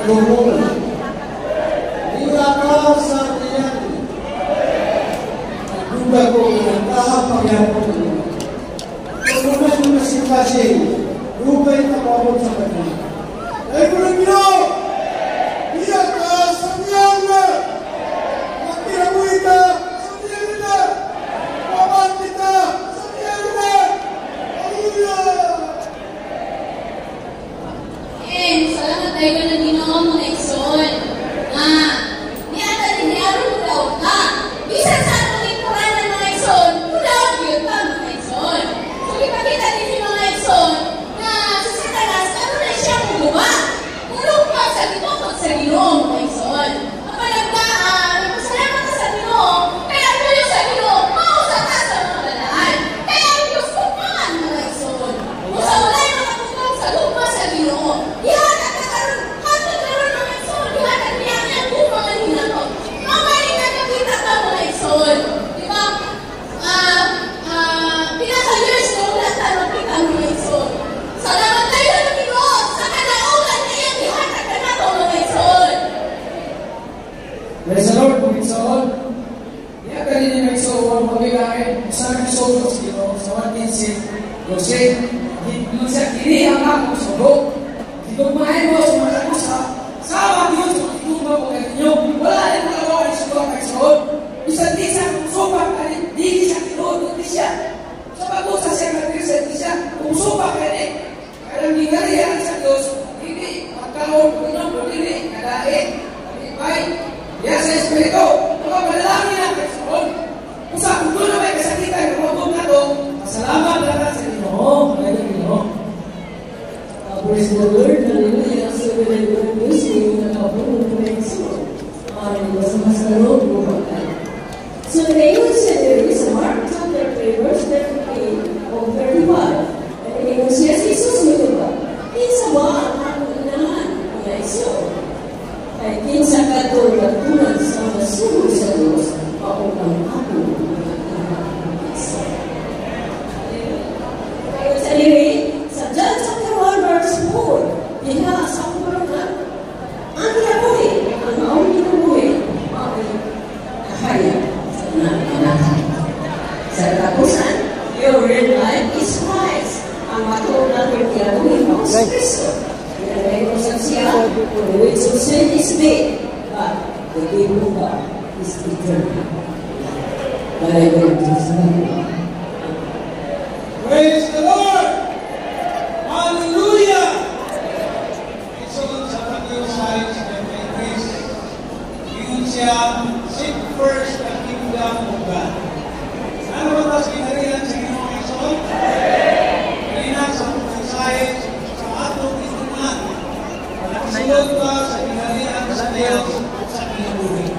Lumong. Ila ka sa iyan. Duga ko ang kahapagyapon mo. Pagkuman mo na si Kasing, dugay na pabot sa kanya. Ay ko lang nyo! Iya ka sa iyan na! Magkirabuhi ka sa iyan na! Pabati ka sa iyan na! Hallelujah! Salamat tayo ka na Ginoo mo na igsoon. Niata din ni Aron Mudaw ka. Bisan sa atong ipuranan mga igsoon, Mudaw yun ka mga igsoon. So ipakita din ni mga igsoon na sa Satanas, ano na siya muluwa. Mulong pa sa Ginoo sa Ginoo mga igsoon. Nagpasalamat ka sa Ginoo, kaya ang tuyo sa Ginoo, mausa ka sa mga balaan. Kaya ang Diyos kumangan mga igsoon. Usa ulay mga tutong sa luma sa Ginoo. Praise the Lord, pagkitsaon. Iya ka rin yung nagsoon, mabigain, sa nagsoon sa Ginoo, sa 1.15, Jose, hindi siya kini ang akong sobo. Gitugmahin mo sa mga kusa, sama Diyos, magtugma ko kayo ninyo, wala rin magawa rin sa mga nagsoon. Isang di siya kung sopa ka rin, di siya kinuod, di siya. Sa pag-usa siya mag-Christian, di siya, kung sopa ka rin. Kaya ang gingarihan sa Diyos, hindi, magkaroon, Panginoon, hindi, kadain, baik. Ya sa Espiritu, mga panalangin ang Panginoon. Kung sa kung doon na may kasakitan, kung huwag na ito, masalamat na ka sa Ginoo. Praise the Lord, hallelujah. So we will go to sing na kapag kumekso. Sa masarap mo bakal. So the English said is Mark chapter 3, verse 38 of 35. And the English says, Jesus mo ba? Kinsa ba ang akong inahan? Kaya iso. Kaya kinsa ka ito natunan sa masulo sa Diyos, paong ang akong inahan. Kaya sa diri, sa John chapter 1, verse 4, diha sa kumulungan, ang kinabuhi, ang maong kinabuhi, maong kahaya sa nananahan. Sa tapusan, your real life is Christ. Ang matuon natin kinabuhi, maong si Kristo. Pinagay ko sa siya, the wages of sin is dead, but the gift of God is eternal. Hallelujah. Praise the Lord! Hallelujah! Isunod sa Matthew 5:23, yun siya, seek first the kingdom of God. Ano ba tas kinarihan sa Ginoo isunod? Kanina sa mensahe sa atong itungan, nagsunod ka sa kinarihan sa Diyos sa kinabuhi.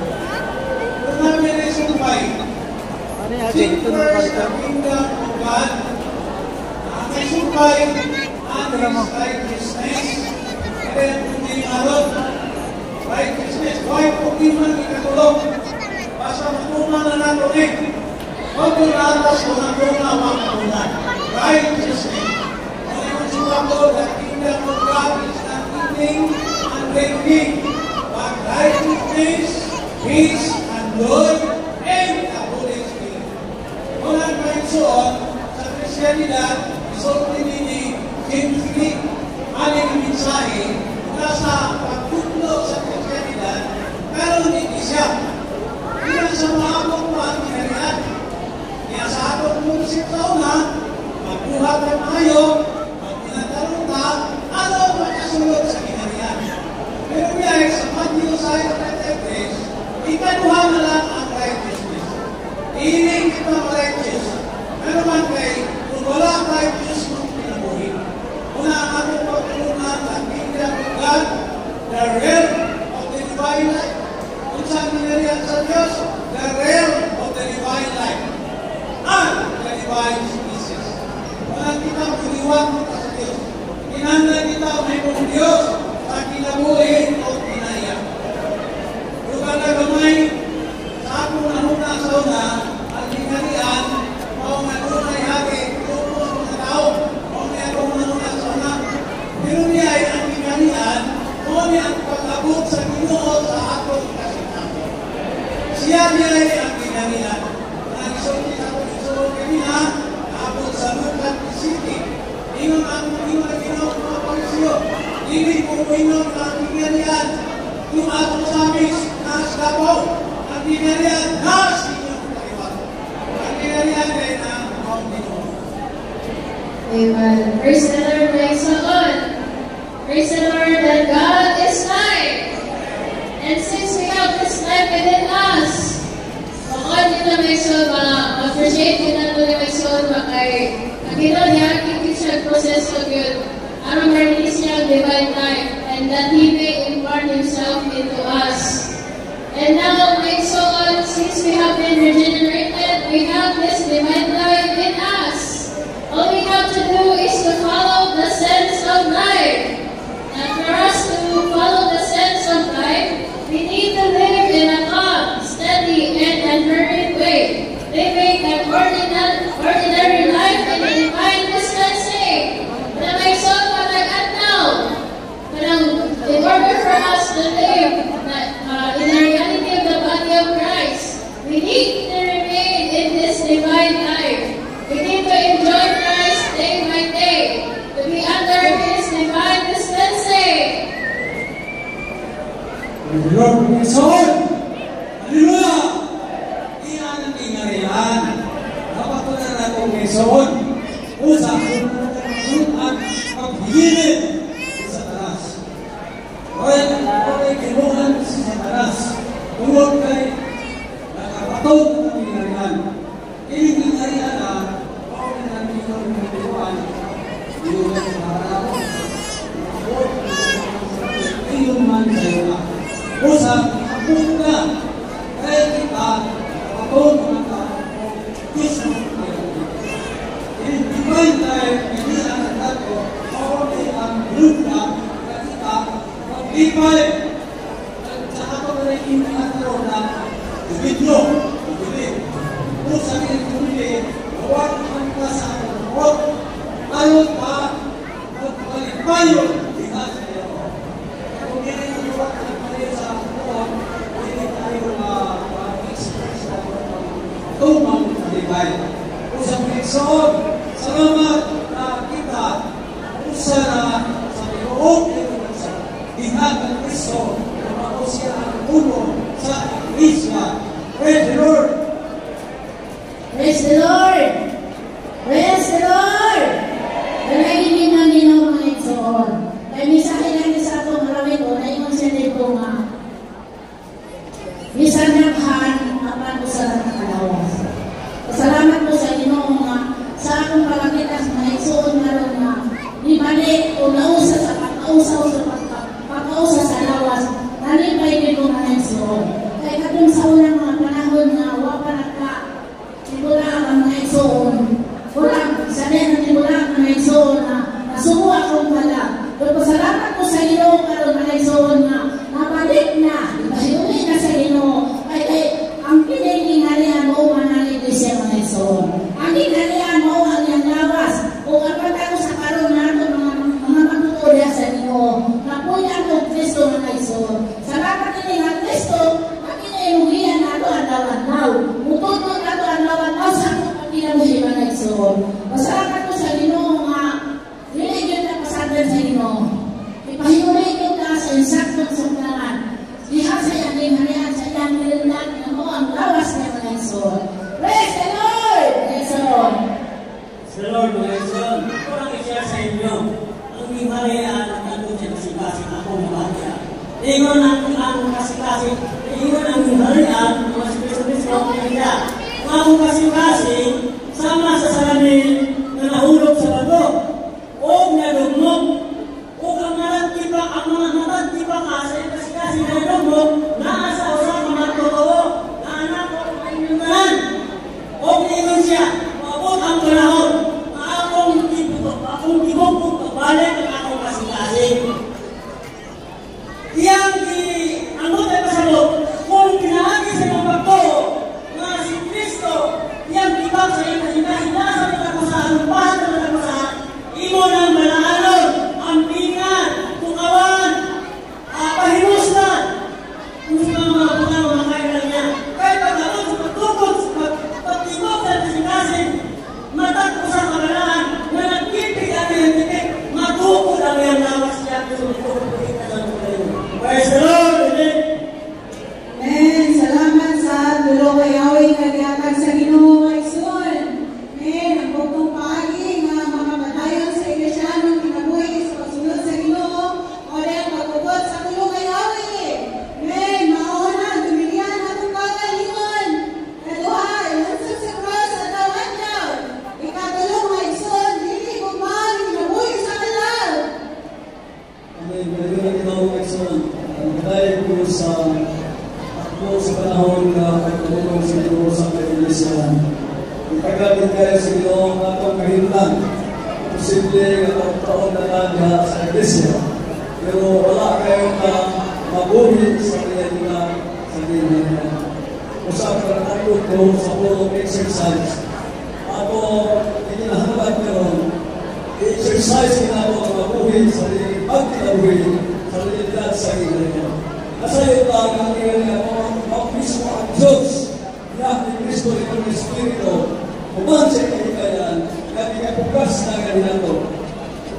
Kung namin ay sumpay, seek first the kingdom of God. Ang sumpay, righteousness, and then hindi marot, righteousness, why po di man ikatulong, basta matungan na nato huwag mo natas kung natuna makatungan, righteousness, kung yung sumato, the kingdom of God is not eating and drinking, but righteousness, peace, and joy, and the Holy Spirit. Kung ang kainsoon, sa Christianidad, isulti nini, Kimsli, aling mensahe nasa pagtutlo sa Christianidad, pero hindi siya. Kaya sa mga akong kinarihan, kaya sa akong munisip sa una, magbuhat na tayo, magpinatarong ka, ano ba kasunod sa kinarihan? Pero kaya sa Matthew 5:33, ikaduha na lang ang righteousness. Iiling kita righteous. Pero man kay, kung wala ang righteous mong pinabuhi, una ang ating pagtulungan ang kingdom of God, the realm of the divine life. Kung saan minarihan sa Diyos, the realm of the divine life. And the divine species. Walang kita puliwan mo sa Diyos. Kinanda kita may mong Diyos sa kinabuhin o kinaya. Lugar na gamay, sa akong nahuna sa una, ang kinarihan, o nagulay hati, tupos mga tao, o may akong nahuna sa una. Pero niya ay ang kinarihan, o niya ang ipag-abot sa Ginoo sa atong kasintahan. Siya niya ay ang ginanian. Ang isulti ako isulti kanina, abot sa Lukat City. Ingon ang Ginoo mga palisyo. Hindi ko ingon ang ginanian. Yung atong samis na sabaw. Ang ginanian na sa inyong kaliwat. Ang ginanian ay ang Ginoo. Amen. Praise the Lord, praise the Lord. Praise the Lord that God is life. And since we have this life within us, makon din na may soul, ma-appreciate din na ito may soul, makino niya, kikit siya process of yun. Ano ma-release niya ang divine life, and that He may impart Himself into us. And now, my soul, since we have been regenerated, we have this divine life in us. All we have to do is to follow the sense of life. And for us to follow the sense of life, we need to live in a calm, steady, and unhurried way, living an ordinary life in a divine distancing. But may soul patag-atnaw. In order for us to live in the reality of the body of Christ, we need to remain in this divine life. We need to enjoy Christ day by day, to be under His divine dispensing. Praise the Lord, praise the Lord. Hallelujah! Iyan ang ingarihan. Dapat ko na natin may soon. Usa, at paghihilin sa talas. Okay, kinuhan sa talas. Tungkol kay nakapatog ng ingarihan. Iling ingarihan na okay namin yung kinuhan. Yung harap. Iyon man sa'yo na. Usa, kapag na. Kaya kita, kapag mga tao, Diyos mo kayo. Divine life, hindi ang nagtato, okay ang lupa, na kita, mag-ipay. At saka pa rin yung nagtato na video, kung sa akin kumili, huwag naman ka sa akin, huwag, ayaw pa, magpalipayo, di ka sa iyo. Kung hindi ang huwag na sa akin, hindi tayo mag-express na tumang kalibay. Kung sa Panginoon, salamat na kita, usa na sa loob sa dihan ng Kristo, na ako siya ang ulo sa Iglesia. Praise the Lord! Praise the Lord! Praise the Lord! Nalagiging ng Ginoo mga igsoon. Kaya misahin lang sa atong marami ko, na ingon siya dito nga, bisan naghan, apan ko sa nakakalawas. Salamat po sa Ginoo nga, sa akong palakitas mga igsoon nga ron nga, ibalik o nausa sa pagkausa sa lawas, nalipay din ko mga igsoon. Kaya katong sa unang mga panahon nga, wapa nagka, tibula ang mga igsoon, kurang, sabihin na tibula ang mga igsoon na, nasuko akong pala. Pero pasalamat ko sa Ginoo karon mga igsoon nga, nabalik na, ipahiuli na sa Ginoo, kaya ang pinagingalian mo manaliti siya mga igsoon. Ang ginalian mo ang iyang lawas, o kapag ako sa karon na ito mga magtutulya sa Ginoo, napunya ang Kristo mga igsoon. Salamat din nga Kristo, makinaimuhian na ito ang lawan-law. Ututod na ito ang lawan-law sa akong pagkinamuhi mga igsoon. Pasalamat ko sa Ginoo nga, niligyan na pasadan sa Ginoo. Ipahiuli ko ka sa insaktong sumlangan. Diha sa iyang ginalian, sa iyang nilindan, na mo ang lawas ng mga igsoon. Praise the Lord! Praise the Lord! Sa Lord, mga igsoon, ito ang i-share sa inyo. Ang himalayan ang atong kasi-kasi akong mabagya. Ingon ang kasi-kasi, ingon ang himalayan ang mga Kristo ang pinagya. Ang akong kasi-kasi, sama sa salamin na nahulog sa bato. O nadugmok. O ang narantipa, ang mga narantipa ka sa kasi-kasi na nadugmok, naasa o sa mga totoo, na anak o ang inyungan. O ingon siya, maabot ang panahon, na akong tibok pagbalik ang akong kasi-kasi. Iyang angot ay pasabot, kung pinaagi sa mga pagto, na si Kristo, iyang ibang sa iyong kasi-kasi, nasa mga sa ako sa panahon na pagtulong sa Ginoo sa Iglesia. Itagal din kayo sa Ginoo ang atong kahinlan. Posible ang taon na lang sa Iglesia. Pero wala kayong mabuhi sa kanya sa kanya. Usap ka na tayo sa pulong exercise. Ako, inilahangad karon i-exercise na ako ang mabuhi sa pagkinabuhi sa realidad sa Iglesia. Nasayo lang ang Iglesia ang mismo ang Diyos na ni Cristo ng Espiritu kuman sa kailangan na ikapugas na ganyan ito.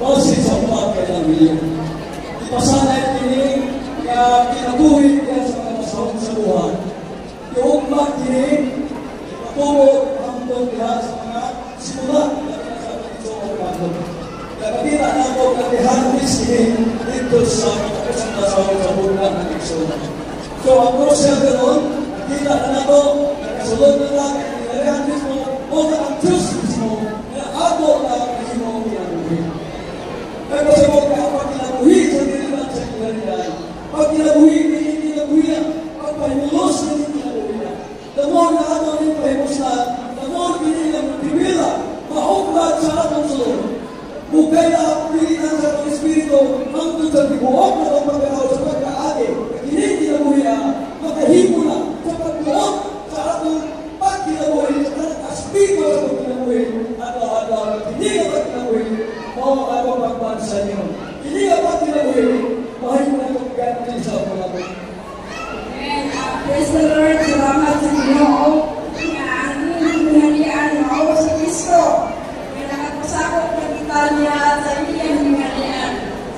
Basi sa umat kailangan milyon. Ipasanay ini na kinabuhi niya sa mga masahon sa buhay. Yung umat ini ipatulog ang itong lahat sa mga simulat na pinasabi ito ang umat. Nakakita na ako na ihanis ini dito sa masahon sa buhay ng Ikson. So ang prosya ganoon, nakita na ako, nakasulod na lang, inarihan mismo, o na ang Diyos mismo, na ako na mismo ang kinabuhi. Kaya sa mga kapag kinabuhi sa nililan sa kinalian, pag kinabuhi, hindi kinabuhi na, pag pahimulos, hindi kinabuhi na. Damon na ato rin pahimus na, damon hindi lang bibila, mahuklat sa atong sulod. Bukay na ang pilihan sa atong Espiritu, ang tutang dibuok na ang pagkakaw sa pagkaagi, hindi kinabuhi na, makahimo na, sa pagbuok sa atong pagkinabuhi, sa atong aspito sa pagkinabuhi, at hindi ka pagkinabuhi, o ako pagbansa niyo. Hindi ka pagkinabuhi, mahal mo na itong gano'n sa mga po. And praise the Lord, salamat sa Ginoo na ang inyong pinalian mao sa Kristo. Kaya nakapasakot na kita niya sa iyang pinalian.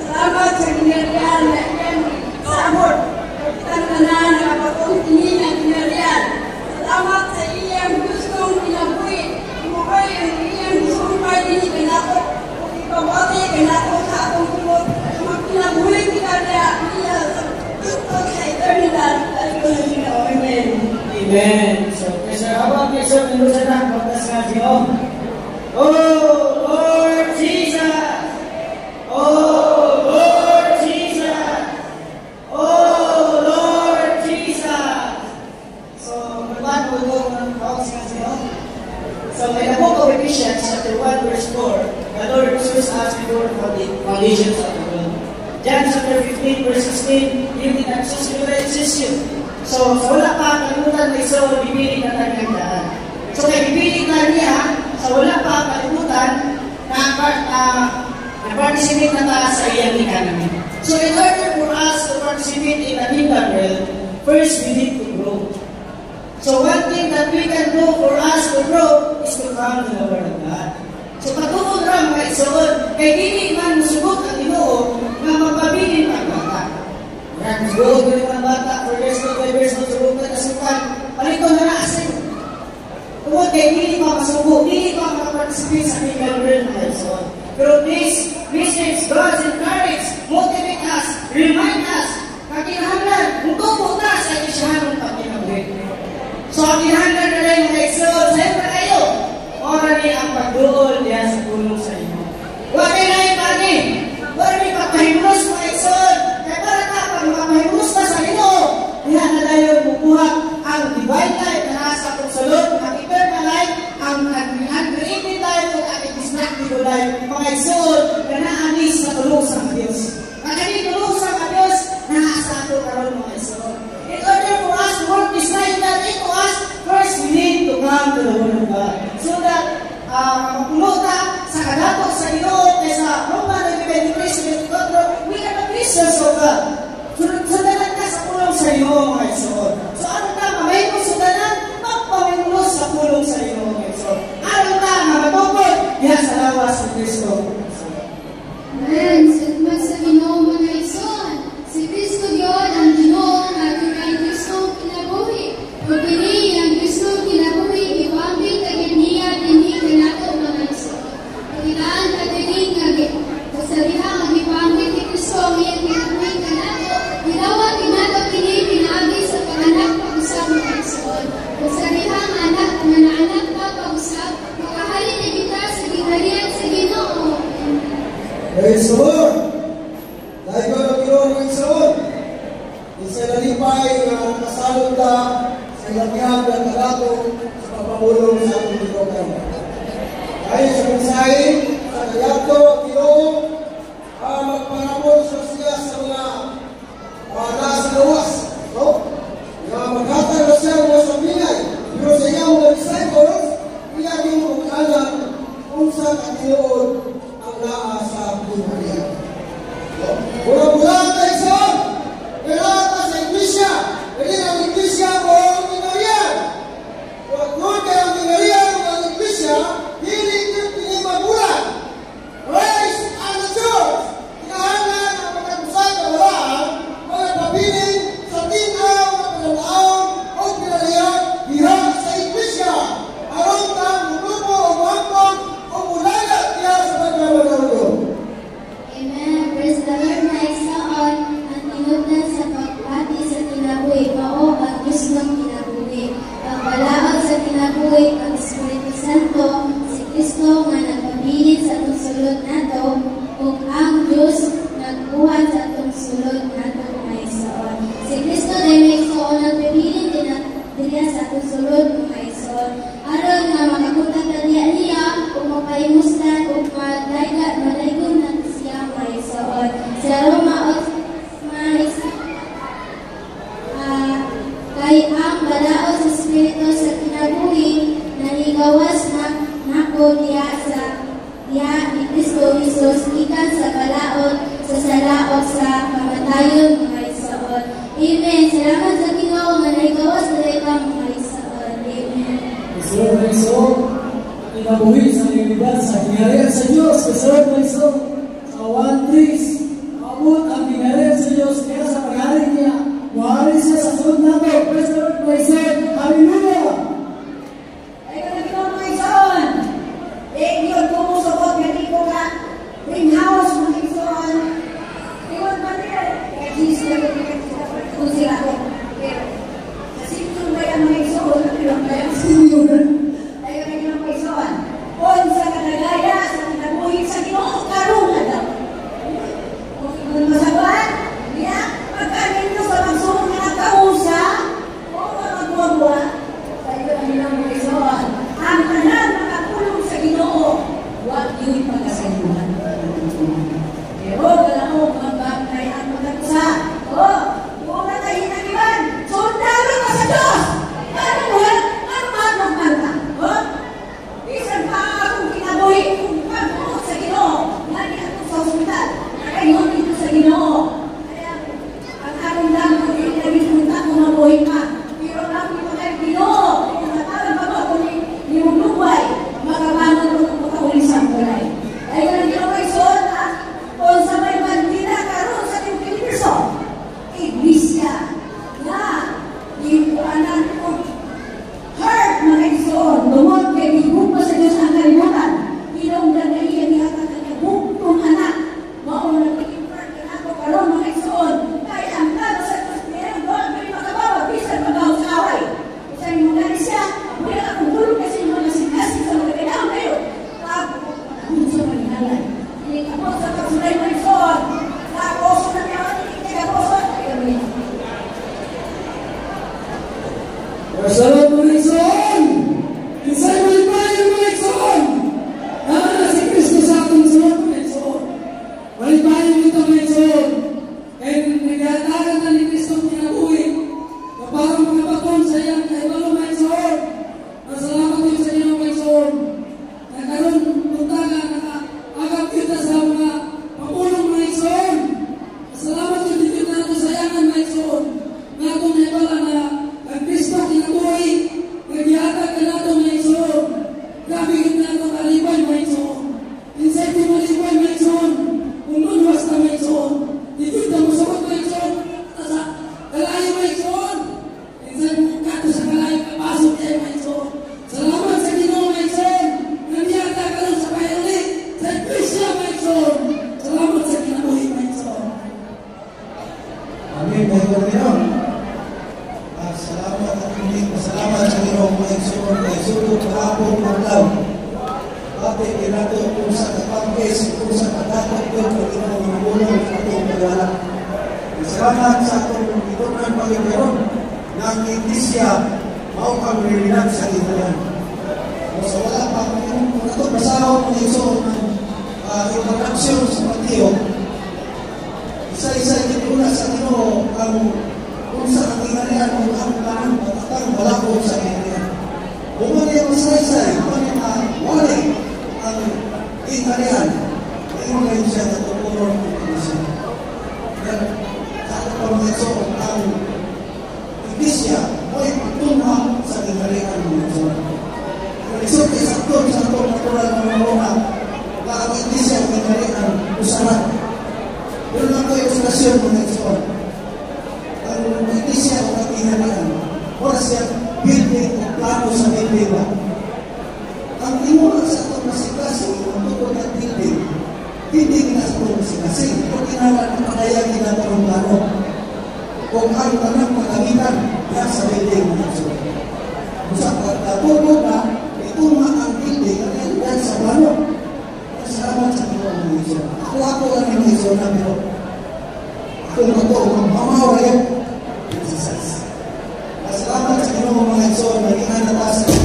Salamat sa pinalian na iyang sabot. Kita na nakapatong tingin ang pinalian. Salamat sa iyang gustong pinabuhi. Mukhay ang iyang sumpay din ikanato. Kung ipabati ikanato sa atong tulog. Kung pinabuhi kita niya sa eternidad. Amen. Amen. So, Pastor, how about Pastor Mendoza na pagkasal niyo? Oh, Lord Jesus! Oh, Lord Jesus! Oh, Lord Jesus! So, naman po ito ng pagkasal niyo. So, in the book of Ephesians, chapter 1, verse 4, the Lord chose us before the foundations of the world. John chapter 15, verse 16, you did not choose me, but I choose you. So, sa wala pa, kalimutan na iso, bibili na kanyang daan. So, kaya bibili na niya, sa wala pa, kalimutan, na-participate na tayo sa iyang economy. So, in order for us to participate in the kingdom realm, first we need to grow. So, one thing that we can do for us to grow is to come to the Word of God. So, patuod ra mga isoon, kay dili man musugot ang Ginoo nga magpabilin ang bata. Yan, sugot ang bata, for years to 5 years old, sugot na kasukan, palito na naasin. Tungkol kay dili pa masugot, dili pa makaparticipate sa kingdom realm mga isoon. Pero this message, God encourage, motivate us, remind us, kakinahanglan, kung tupo na sa isyahan ng pagkinabuhi. So, kakinahanglan na rin mga isoon, siyempre kayo, ora ni ang pagduol diya sa tulong sa inyo. Huwag kayo na ipagi. Huwag kayo pagpahimulos mga isoon. Kaya para ka, pag makapahimulos ka sa inyo, diya na tayo bubuhat ang divine life na nasa pagsalot, ang eternal life, ang created life, at ang destructive life. Mga isoon, na naanis sa tulong sa Diyos. Kaya tulong sa Diyos, nasa ato karon mga isoon. In order for us to work this life that into us, first we need to come to the Word of God. So that mapulota sa kadatok sa Ginoo kaysa Roman 23:24, we are the Christians of God. Sundanan ka sa pulong sa Ginoo mga isoon. So ano ka, mamay mo sundanan, magpawimulos sa pulong sa Ginoo mga isoon. Ano ka, mamatupod, yan sa lawas ng Kristo. Amen. Salamat sa Ginoo mga isoon. Si Kristo yun ang Ginoo nga kay Kristo kinabuhi. Pagpili ang Kristo kinabuhi, iwambil kaganiya dinhi kanato mga isoon. Pagkitaan kagaling nga kasalihan ang iwambil ni Kristo ang iyang kinabuhi kanato, ginawa kinato kini pinagi sa panganak pag-usap mga isoon. Kasalihan anak, mga anak pa pag-usap, makahalin na kita sa gingharian sa Ginoo. Isinalipay na kasalod ka sa ilangyan ng kalato sa papamulong sa atong tinukan. Dahil sa mensahe, sa kayato, Ginoo, magparapol siya sa mga nasa lawas. Maghatag na siya mga saminay. Pero sa iyang mga disciples, iyan yung mag-alam kung sa katinuod ang naa sa Biblia. Mula-mula tayo sa kailangan sa iglesia. Jadi ang iglesia o ang minarian. Kung kaya ang minarian o ang iglesia, hindi pinimagbulan. Raise and the church. Kinahangan ang pagkakusay na walaan, mga pabiling sa tinaw, mga pinalaon, o pinalayan, diha sa iglesia. Aron kang grupo o mangkong o mulagat diha sa pagkamalaudo. Amen. Praise the Lord, na isaon ang tinugdan sa pagpati sa kinabuhi. Mao ang Diyos ng kinabuhi. Ang balaod sa kinabuhi, ang Espiritu Santo, si Kristo nga nagpabilin sa atong sulod nato, ug ang Diyos nagbuhat sa atong sulod nato mga isaon. Si Kristo na may isaon nagpabilin din diya sa atong sulod mga isaon. Aron nga makakuntag na niya ug mapaimustan ug malaygon na siya mga isaon. Sa Roma kay ang balaod sa Espiritu sa kinabuhi nanigawas na nako diya ni Kristo Jesus ikan sa balaod sa salaot sa kamatayon mga isaon. Amen. Salamat sa Ginoo nga nanigawas na mga isaon. Amen. Kasarap na iso, kinabuhi sa nilibad sa kinarihan sa Diyos. Kasarap na iso, sa 1-3, abot ang kinarihan sa Diyos kaya sa pag-aring niya. Mahari siya sa sunod nato. Praise the Lord, my son. Hallelujah! Ay, kung naging mga isaon, yun kumusukot, hindi ko ka ring house, mga isaon. Iwan pa nila. Kaya Jesus na kung sila ko. Kasi kung ba yung mga isaon, ay, kung naging mga isaon, kung sa kadagaya, sa kinabuhi, sa Ginoo, karungan daw. Kung masaban, pagkanin nyo sa pagsunod na nagkausa, o magbuwa-buwa, sa ito ang ilang mga isaon. Ang tanan makatulong sa Ginoo, huwag yun pagkasayuhan. Pero wala mo, magbagay ang magkakusa. Huwag na tayo hinagiban. Sundalo ka sa Diyos! Ano mo? Ano magmagmanta? Isang pa akong kinabuhi, kung pagbuot sa Ginoo, nani ako sa hospital, kayo dito sa Ginoo. Ang dami ko din nagpunta kung mabuhay ka. Pero lang yung mga Ginoo, kung natalang pa ako ni Muluway, makabangon ko kung makahuli sa kulay. Ay ko nang ginaway soon, kung sa may bandila karoon sa ating Pilipiso, iglesia na ipuanan ko heart mga isoon, lumot kay ibupa sa Diyos ang kalimutan. Kinunggan na iyan ni Hatat ang bugtong anak. Mauna nag-impart ka na ako karoon mga isoon. Kaya ang talo sa Diyos niya, doon may makabawa, bisan pag-aw sa away. Isang yung mga siya, mula akong tulong kasi yung mga sinasing sa mga kailangan kayo. Tapo ko panahon sa Maninalan. Hindi ka po sa pagsulay mga isoon. Tapos na niya, hindi ka po sa kaya Kasarap mga igsoon! Kinsay malipayan mga igsoon! Tama na si Kristo sa atong sunod mga igsoon. Malipayan ito mga igsoon. Kaya nagatagan na ni Kristo ang kinabuhi na parang mga baton sa iyang kaibalo mga igsoon. Masalamat yun sa inyo mga igsoon. Nagkaroon puntaga nakagap kita sa mga pangulong mga igsoon. Masalamat yun dito na ito sa iyangan mga igsoon. Na itong naibala na ang Kristo kinabuhi, naghihatag ka nato mga igsoon. Grabe kita na ito kalibay mga igsoon. Insay di malibay mga igsoon. Kung nunwas na mga igsoon. Dito ito masakot mga igsoon. Sa kalayo mga igsoon. Insay mo kato sa kalayo kapasok niya mga igsoon. Salamat sa Ginoo mga igsoon. Naghihatag ka lang sa payali. Sa Kristo mga igsoon. Salamat sa kinabuhi mga igsoon. Amin. Ngayon. Salamat at hindi masalamat sa Ginoo mga igsoon kay sulod kahapon adlaw. Pati kinato kung sa kapangkes kung sa kadatot ko Ginoo mga bulong sa atong pagala. Salamat sa atong itunan Panginoon ng Iglesia mao kang religion sa Ginoo. So wala pa kung ito basaho ng iso ng introduction sa Mateo. Isa-isa ito na sa Ginoo ang kung sa katinarian ng ang matatang malako sa Ginoo. Kung ano yung isa-isa, kung ano yung wali ang inarian, ay mo kayo siya na tumuron ng Iglesia. Yan, sa atong pamilyo, ang Iglesia ay pagtunha sa inarian ng Iglesia. Isip kay sakto sa atong natural ng mga na ang Iglesia ang inarian usaran. Pero lang kayo ilustrasyon ng Iglesia. Ang Iglesia ang inarian, wala siya building o plano sa building ba? Ang inuwa sa itong masikasi, ang tukod ng building na sa itong masikasi. Kung ginawa ng pagayagin na itong plano, kung ang tanang pagamitan, yan sa building na ito. Kung sa pagkatulog na, ituma ang building, yan sa plano. Salamat sa Panginoon ng Iglesia. Ako lang yung Iglesia na pero ako ang mamawa yan. Salamat sa Panginoon mga Iglesia, naging anatasan.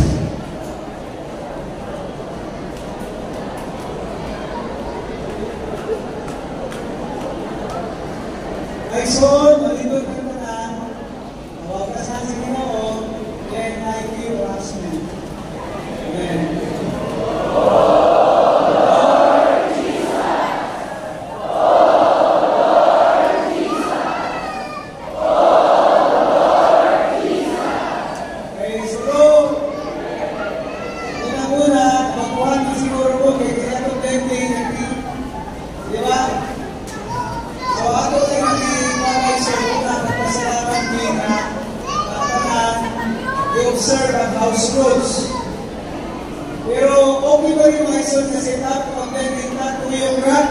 Iglesia, malibot ka na, mawagasan sa Panginoon, then I feel Rasman. Amen. Observe ang house rules. Pero okay ba yung mga isod na setup pag nagiging tuyong rat?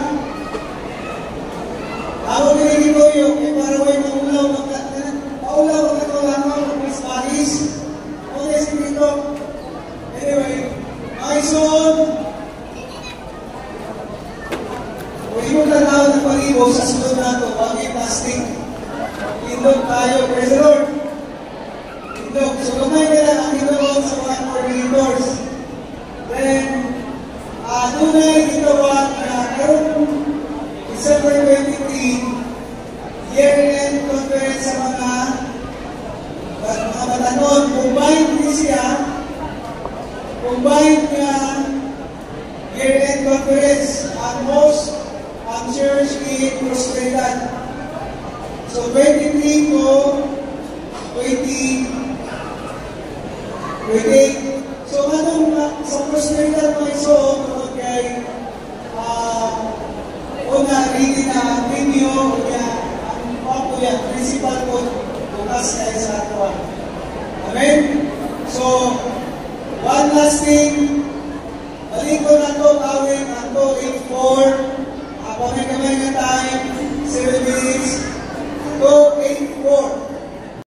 Ako pinigin ko yung para way maulaw magkatulang ako ng Spanish. Okay, sige dito. Anyway, mga isod, kung yung tanaw ng pag-ibog sa sunod na ito, huwag yung plastic. Indog tayo, praise the Lord. So, kamay nila ang ginawa sa mga coordinators. Then, tunay ginawa na karong December 23, year-end conference sa mga batanon. Combined niya year-end conference ang church in Prosperidad. So, 23 ko, 20 So, sa Prosperidad mga iso, kapag kay una, reading na video, ang principal ko, bukas kayo sa ato. Amen? So, one last thing, balik ko na ito, tawin, ato, 8-4, pamay-kamay na time,